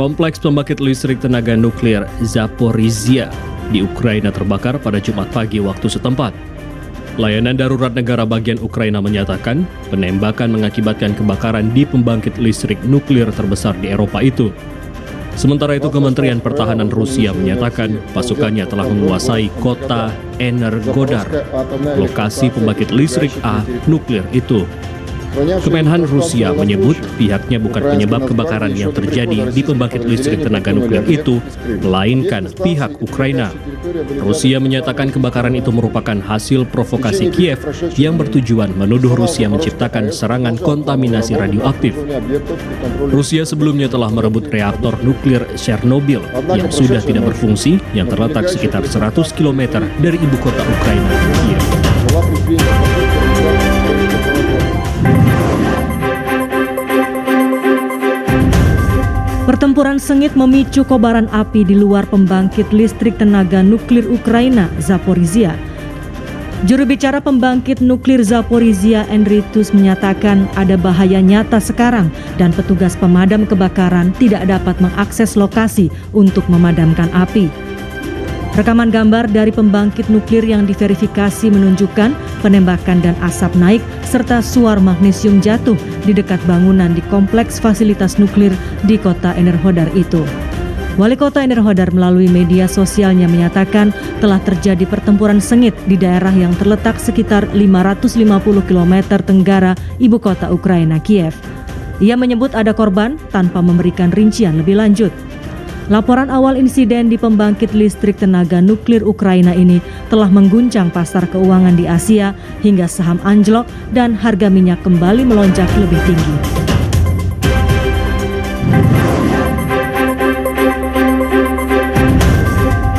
Kompleks pembangkit listrik tenaga nuklir Zaporizhia di Ukraina terbakar pada Jumat pagi waktu setempat. Layanan darurat negara bagian Ukraina menyatakan penembakan mengakibatkan kebakaran di pembangkit listrik nuklir terbesar di Eropa itu. Sementara itu, Kementerian Pertahanan Rusia menyatakan pasukannya telah menguasai kota Enerhodar, lokasi pembangkit listrik A nuklir itu. Kemenhan Rusia menyebut pihaknya bukan penyebab kebakaran yang terjadi di pembangkit listrik tenaga nuklir itu, melainkan pihak Ukraina. Rusia menyatakan kebakaran itu merupakan hasil provokasi Kiev yang bertujuan menuduh Rusia menciptakan serangan kontaminasi radioaktif. Rusia sebelumnya telah merebut reaktor nuklir Chernobyl yang sudah tidak berfungsi yang terletak sekitar 100 km dari ibu kota Ukraina, Kiev. Pertempuran sengit memicu kobaran api di luar pembangkit listrik tenaga nuklir Ukraina, Zaporizhia. Juru bicara pembangkit nuklir Zaporizhia, Enritus, menyatakan ada bahaya nyata sekarang dan petugas pemadam kebakaran tidak dapat mengakses lokasi untuk memadamkan api. Rekaman gambar dari pembangkit nuklir yang diverifikasi menunjukkan penembakan dan asap naik serta suar magnesium jatuh di dekat bangunan di kompleks fasilitas nuklir di kota Enerhodar itu. Wali kota Enerhodar melalui media sosialnya menyatakan telah terjadi pertempuran sengit di daerah yang terletak sekitar 550 km tenggara ibu kota Ukraina, Kiev. Ia menyebut ada korban tanpa memberikan rincian lebih lanjut. Laporan awal insiden di pembangkit listrik tenaga nuklir Ukraina ini telah mengguncang pasar keuangan di Asia hingga saham anjlok dan harga minyak kembali melonjak lebih tinggi.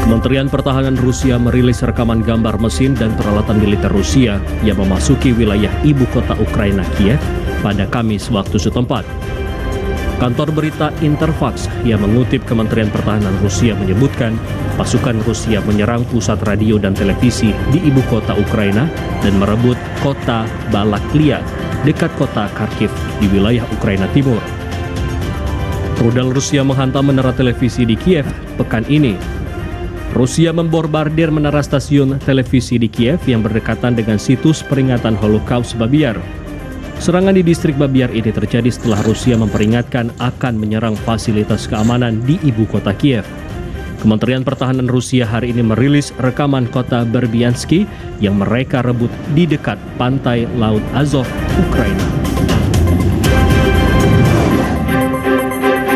Kementerian Pertahanan Rusia merilis rekaman gambar mesin dan peralatan militer Rusia yang memasuki wilayah ibu kota Ukraina, Kiev, pada Kamis waktu setempat. Kantor berita Interfax yang mengutip Kementerian Pertahanan Rusia menyebutkan pasukan Rusia menyerang pusat radio dan televisi di ibu kota Ukraina dan merebut kota Balaklia dekat kota Kharkiv di wilayah Ukraina Timur. Rudal Rusia menghantam menara televisi di Kiev pekan ini. Rusia membombardir menara stasiun televisi di Kiev yang berdekatan dengan situs peringatan Holocaust Babiar. Serangan di distrik Babiar ini terjadi setelah Rusia memperingatkan akan menyerang fasilitas keamanan di ibu kota Kiev. Kementerian Pertahanan Rusia hari ini merilis rekaman kota Berbiansky yang mereka rebut di dekat pantai Laut Azov, Ukraina.